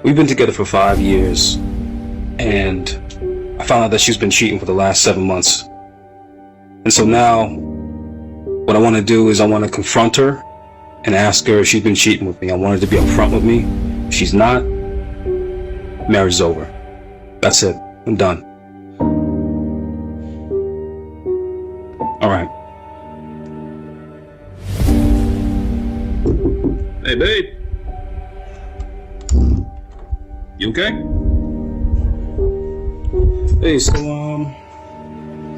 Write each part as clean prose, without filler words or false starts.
We've been together for 5 years, and I found out that she's been cheating for the last 7 months. And so now, what I want to do is I want to confront her and ask her if she's been cheating with me. I want her to be upfront with me. If she's not, marriage is over. That's it. I'm done. All right. Hey, babe. You okay? Hey, so,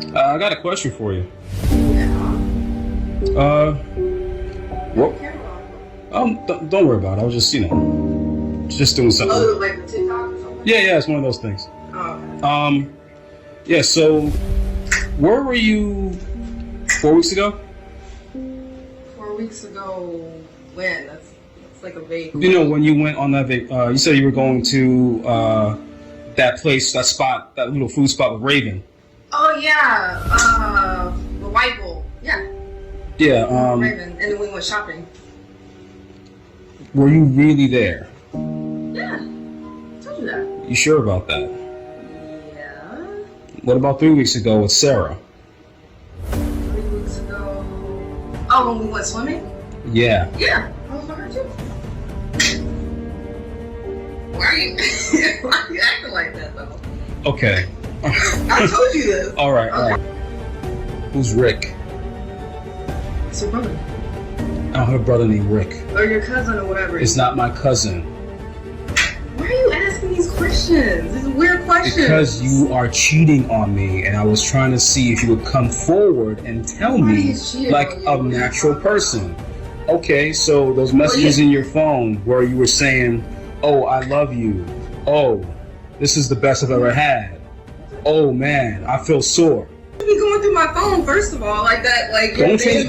I got a question for you. What? Don't worry about it. I was just, just doing something. Oh, like the TikTok or something? Yeah, it's one of those things. Oh, okay. Yeah, so, where were you 4 weeks ago? 4 weeks ago, when? That's like a vague. When you went on that, you said you were going to that place, that spot, that little food spot with Raven. Oh yeah, the White Bowl. Yeah. Yeah. Raven, and then we went shopping. Were you really there? Yeah. I told you that. You sure about that? Yeah. What about 3 weeks ago with Sarah? 3 weeks ago. Oh, when we went swimming? Yeah. Yeah. I was with her too. Why are you acting like that though? Okay. I told you this. All right. Who's Rick? It's your brother. I don't have a brother named Rick. Or your cousin or whatever. It's not my cousin. Why are you asking these questions? These are weird questions. Because you are cheating on me, and I was trying to see if you would come forward and tell me like a natural person. Okay, so those messages in your phone where you were saying, "Oh, I love you. Oh, this is the best I've ever had. Oh man, I feel sore." You be going through my phone first of all, like that, like don't change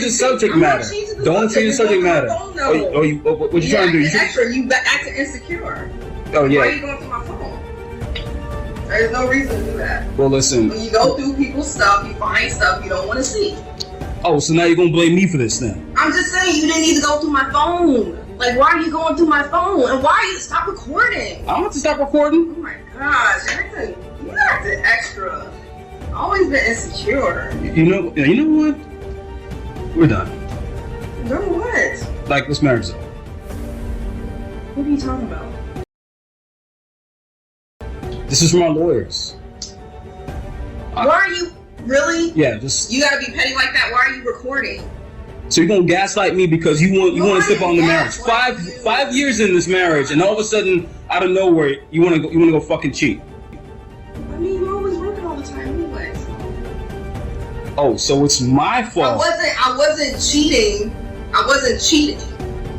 the subject matter. Don't change the subject matter. What you trying to do? You acting insecure. Oh yeah. Why are you going through my phone? There's no reason to do that. Well, listen. When you go through people's stuff, you find stuff you don't want to see. Oh, so now you're gonna blame me for this then? I'm just saying you didn't need to go through my phone. Like, why are you going through my phone? And why are you stop recording? I don't have to stop recording. Oh my gosh, you're acting extra. Always been insecure. You know what? We're done. Done what? Like, this marriage is over. What are you talking about? This is from our lawyers. Why are you really? Yeah, just. You gotta be petty like that. Why are you recording? So you're gonna gaslight me because you want to slip on the marriage. 5 years in this marriage, and all of a sudden, out of nowhere, you wanna go fucking cheat. I mean, you always working all the time anyway. Oh, so it's my fault. I wasn't cheating. I wasn't cheating.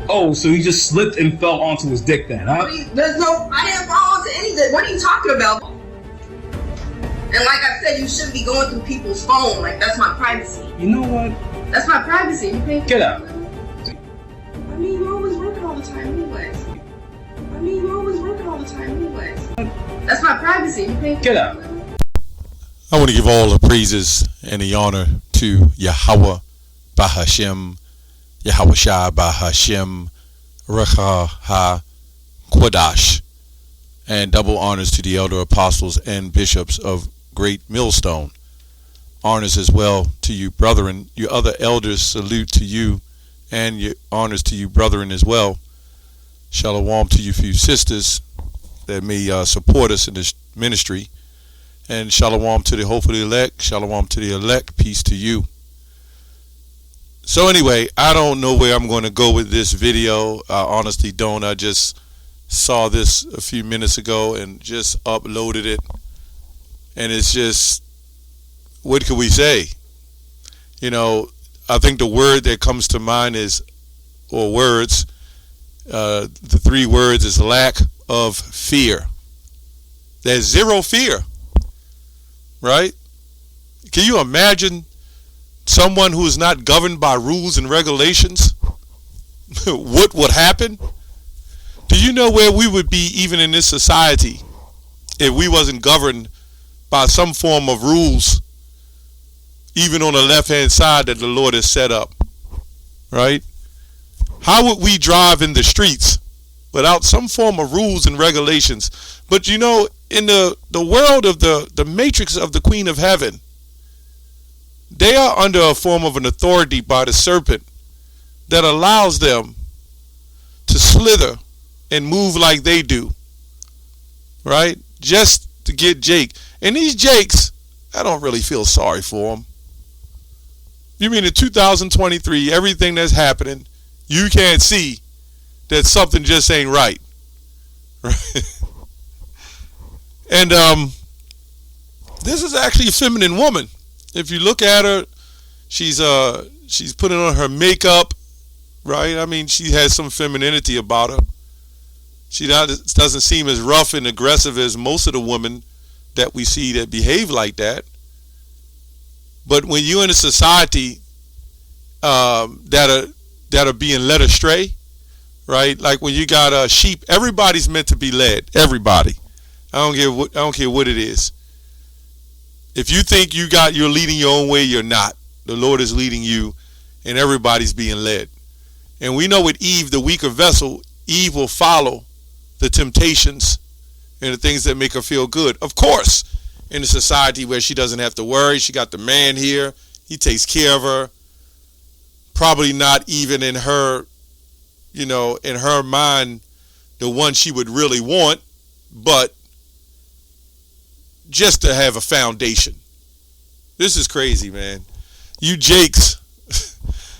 Oh, so he just slipped and fell onto his dick then, huh? I didn't fall onto anything. What are you talking about? And like I said, you shouldn't be going through people's phone. Like, that's my privacy. You know what? That's my privacy. You pay. Get out. I mean, you always working all the time anyway. That's my privacy. You pay. Get out. I want to give all the praises and the honor to Yahweh Bahashem, Yahweh Shai Bahashem, Recha Ha Quadash, and double honors to the elder apostles and bishops of Great Millstone. Honors as well to you, brethren. Your other elders, salute to you, and your honors to you, brethren, as well. Shalom to you, few sisters that may support us in this ministry. And shalom to the hopefully elect. Shalom to the elect. Peace to you. So anyway, I don't know where I'm going to go with this video. I honestly don't. I just saw this a few minutes ago and just uploaded it. And it's just, what can we say? I think the word that comes to mind is, or words, the 3 words is lack of fear. There's zero fear. Right? Can you imagine someone who is not governed by rules and regulations? What would happen? Do you know where we would be even in this society if we wasn't governed by some form of rules, even on the left-hand side that the Lord has set up? Right? How would we drive in the streets without some form of rules and regulations. But you know, in the world of the matrix of the Queen of Heaven, they are under a form of an authority by the serpent that allows them to slither and move like they do, right? Just to get Jake. And these Jakes, I don't really feel sorry for them. You mean in 2023, everything that's happening, you can't see that something just ain't right. Right? And this is actually a feminine woman. If you look at her, she's putting on her makeup, right? I mean, she has some femininity about her. She doesn't seem as rough and aggressive as most of the women that we see that behave like that. But when you're in a society that are being led astray, right? Like when you got sheep, everybody's meant to be led. Everybody. I don't care what it is. If you think you're leading your own way, you're not. The Lord is leading you, and everybody's being led. And we know with Eve, the weaker vessel, Eve will follow the temptations and the things that make her feel good. Of course, in a society where she doesn't have to worry, she got the man here, he takes care of her. Probably not even in her, in her mind, the one she would really want, but just to have a foundation. This is crazy, man. You Jakes.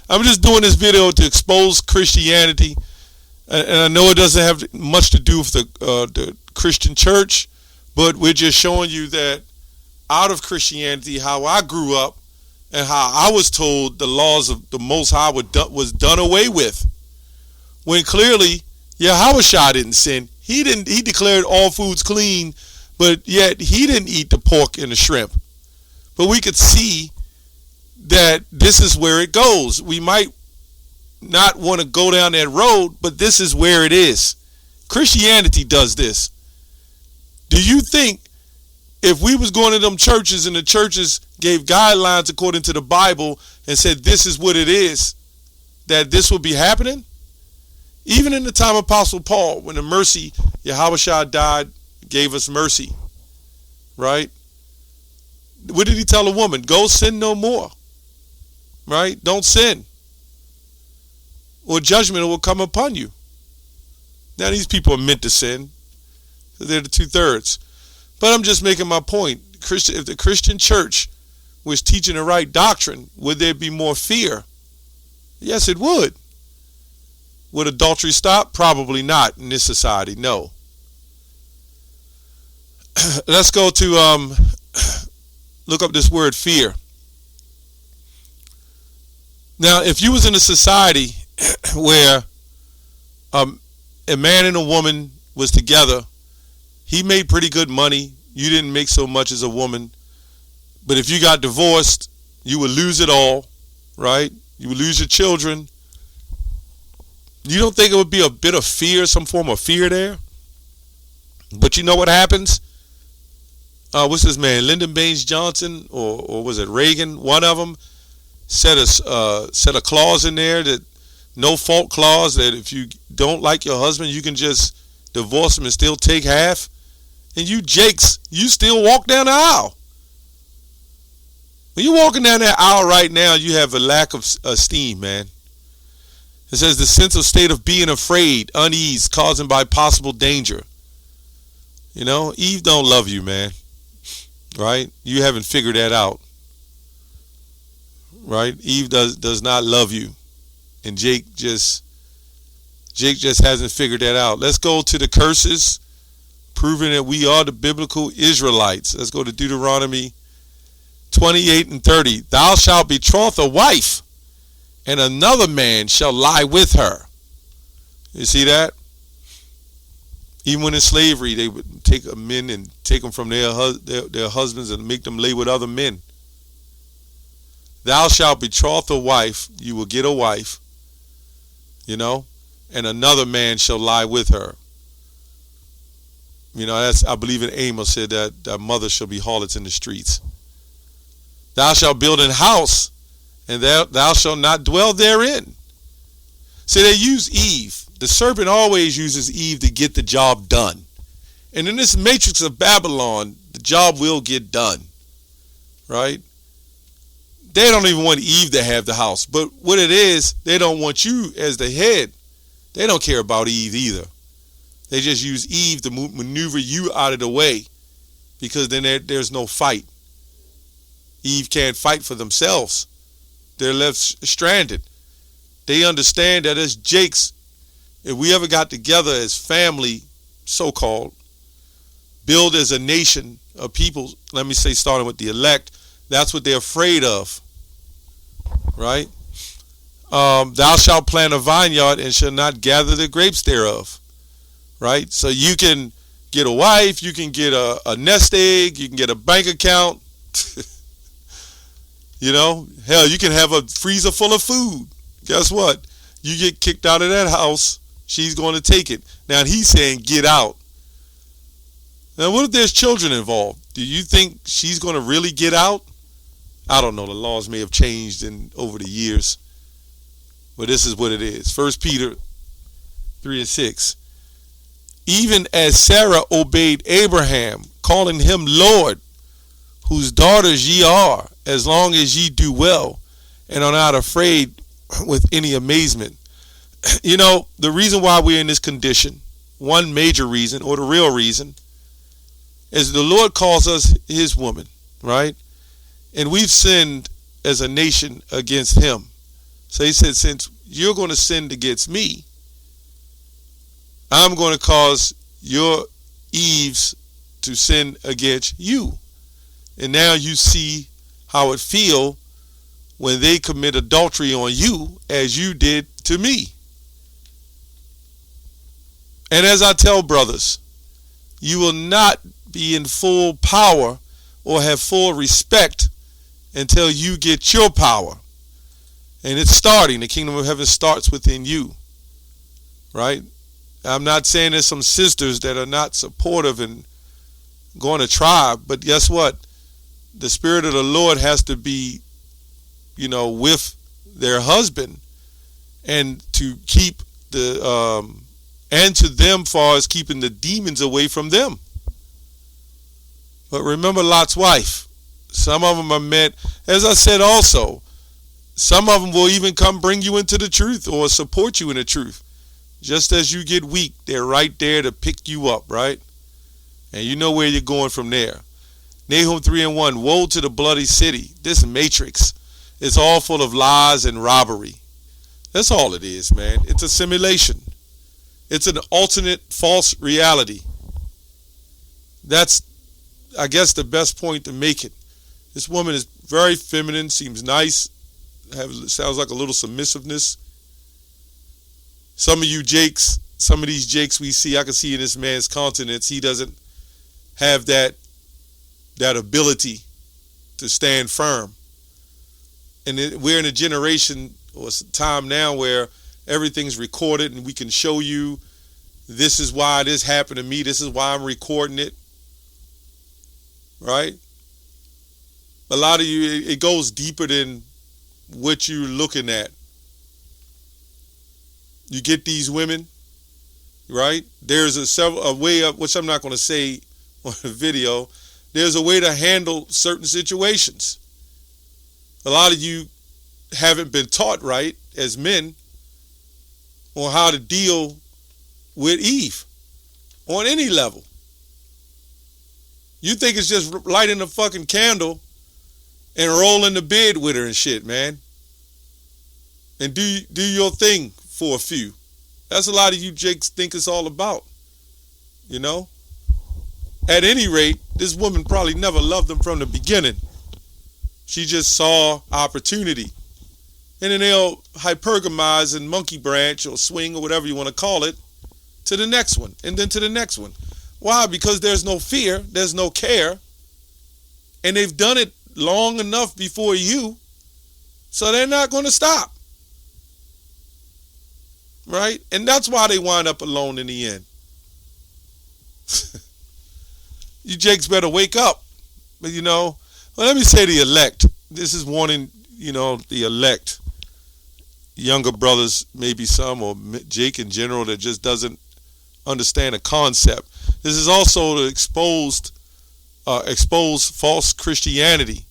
I'm just doing this video to expose Christianity, and I know it doesn't have much to do with the Christian church, but we're just showing you that out of Christianity, how I grew up and how I was told the laws of the Most High was done away with, when clearly Yahushua didn't sin. He declared all foods clean, but yet he didn't eat the pork and the shrimp. But we could see that this is where it goes. We might not want to go down that road, but this is where it is. Christianity does this. Do you think if we was going to them churches and the churches gave guidelines according to the Bible and said this is what it is, that this would be happening? Even in the time of Apostle Paul, when the mercy, Yahushua died, gave us mercy, right? What did he tell a woman? Go sin no more, right? Don't sin, or judgment will come upon you. Now these people are meant to sin. They're the 2/3. But I'm just making my point. If the Christian church was teaching the right doctrine, would there be more fear? Yes, it would. Would adultery stop? Probably not in this society, no. Let's go to look up this word fear. Now, if you was in a society where a man and a woman was together, he made pretty good money, you didn't make so much as a woman, but if you got divorced, you would lose it all, right? You would lose your children. You don't think it would be a bit of fear, some form of fear there? But you know what happens? What's this man, Lyndon Baines Johnson, or was it Reagan? One of them set a clause in there, that no fault clause, that if you don't like your husband, you can just divorce him and still take half. And you Jakes, you still walk down the aisle. When you're walking down that aisle right now, you have a lack of esteem, man. It says the sense of state of being afraid, unease, caused by possible danger. You know, Eve don't love you, man. Right? You haven't figured that out. Right? Eve does not love you. And Jake just hasn't figured that out. Let's go to the curses, proving that we are the biblical Israelites. Let's go to Deuteronomy 28:30. Thou shalt betroth a wife, and another man shall lie with her. You see that? Even when in slavery, they would take men and take them from their husbands and make them lay with other men. Thou shalt betroth a wife, you will get a wife, and another man shall lie with her. That's, I believe in Amos said that mother shall be harlots in the streets. Thou shalt build an house, and thou shalt not dwell therein. See, they use Eve The serpent always uses Eve to get the job done. And in this matrix of Babylon, the job will get done. Right? They don't even want Eve to have the house. But what it is, they don't want you as the head. They don't care about Eve either. They just use Eve to maneuver you out of the way, because then there's no fight. Eve can't fight for themselves. They're left stranded. They understand that as Jakes, if we ever got together as family, so-called, build as a nation of people, let me say starting with the elect, that's what they're afraid of. Right? Thou shalt plant a vineyard and shall not gather the grapes thereof. Right? So you can get a wife, you can get a nest egg, you can get a bank account. You know, hell, you can have a freezer full of food. Guess what? You get kicked out of that house, she's going to take it. Now he's saying get out. Now what if there's children involved? Do you think she's going to really get out? I don't know. The laws may have changed over the years. But this is what it is. 1 Peter 3:6. Even as Sarah obeyed Abraham, calling him Lord, whose daughters ye are, as long as ye do well, and are not afraid with any amazement. You know, the reason why we're in this condition, one major reason, or the real reason, is the Lord calls us his woman, right? And we've sinned as a nation against him. So he said, since you're going to sin against me, I'm going to cause your Eves to sin against you. And now you see how it feel when they commit adultery on you as you did to me. And as I tell brothers, you will not be in full power or have full respect until you get your power. And it's starting. The kingdom of heaven starts within you. Right? I'm not saying there's some sisters that are not supportive and going to try, but guess what? The Spirit of the Lord has to be, you know, with their husband, and to keep and to them far as keeping the demons away from them. But remember Lot's wife. Some of them are meant, as I said also, some of them will even come bring you into the truth or support you in the truth. Just as you get weak, they're right there to pick you up, right? And you know where you're going from there. Nahum 3:1, woe to the bloody city. This matrix is all full of lies and robbery. That's all it is, man. It's a simulation. It's an alternate false reality. That's, I guess, the best point to make it. This woman is very feminine, seems nice, sounds like a little submissiveness. Some of you Jakes, some of these Jakes we see, I can see in this man's countenance, he doesn't have that ability to stand firm. And we're in a generation or time now where everything's recorded and we can show you, this is why this happened to me, this is why I'm recording it. Right? A lot of you, it goes deeper than what you're looking at. You get these women, right? There's a way of, which I'm not going to say on the video, there's a way to handle certain situations. A lot of you haven't been taught right as men on how to deal with Eve on any level. You think it's just lighting a fucking candle and roll in the bed with her and shit, man. And do your thing for a few. That's a lot of you Jakes think it's all about. You know? At any rate, this woman probably never loved them from the beginning. She just saw opportunity. And then they'll hypergamize and monkey branch or swing or whatever you want to call it to the next one and then to the next one. Why? Because there's no fear, there's no care, and they've done it long enough before you, so they're not going to stop. Right? And that's why they wind up alone in the end. You Jakes better wake up. But you know, well, let me say the elect. This is warning, you know, the elect. younger brothers, maybe some, or Jake in general, that just doesn't understand a concept. This is also to expose false Christianity.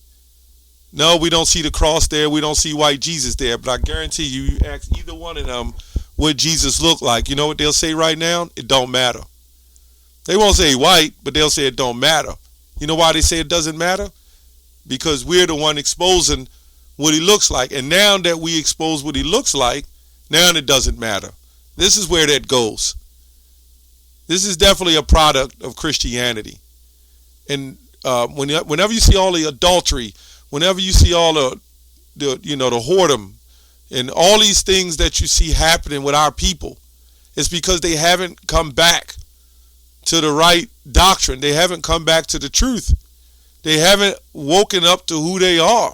No, we don't see the cross there. We don't see white Jesus there. But I guarantee you ask either one of them what Jesus looked like. You know what they'll say right now? It don't matter. They won't say white, but they'll say it don't matter. You know why they say it doesn't matter? Because we're the one exposing what he looks like. And now that we expose what he looks like, now it doesn't matter. This is where that goes. This is definitely a product of Christianity. And whenever you see all the adultery, whenever you see all the whoredom and all these things that you see happening with our people, it's because they haven't come back to the right doctrine. They haven't come back to the truth. They haven't woken up to who they are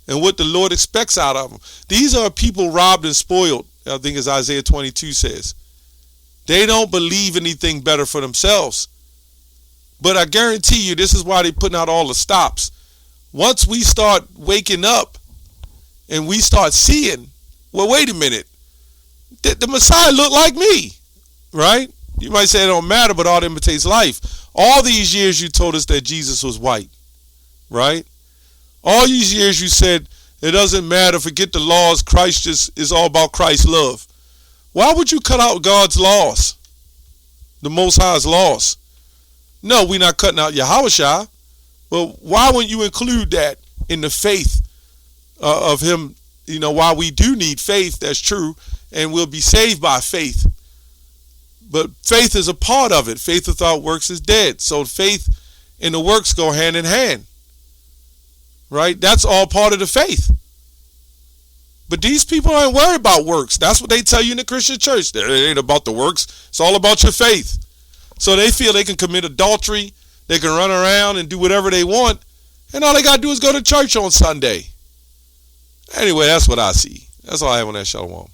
and what the Lord expects out of them. These are people robbed and spoiled, I think as Isaiah 22 says. They don't believe anything better for themselves. But I guarantee you, this is why they're putting out all the stops. Once we start waking up and we start seeing, well, wait a minute, the Messiah looked like me, right? You might say it don't matter, but all that imitates life. All these years you told us that Jesus was white, right? All these years you said it doesn't matter, forget the laws, Christ just is all about Christ's love. Why would you cut out God's laws, the Most High's laws? No, we're not cutting out Yahushua. Well, why wouldn't you include that in the faith of him? You know, why we do need faith, that's true, and we'll be saved by faith. But faith is a part of it. Faith without works is dead. So faith and the works go hand in hand. Right? That's all part of the faith. But these people aren't worried about works. That's what they tell you in the Christian church. It ain't about the works. It's all about your faith. So they feel they can commit adultery. They can run around and do whatever they want. And all they got to do is go to church on Sunday. Anyway, that's what I see. That's all I have on that. Shalom.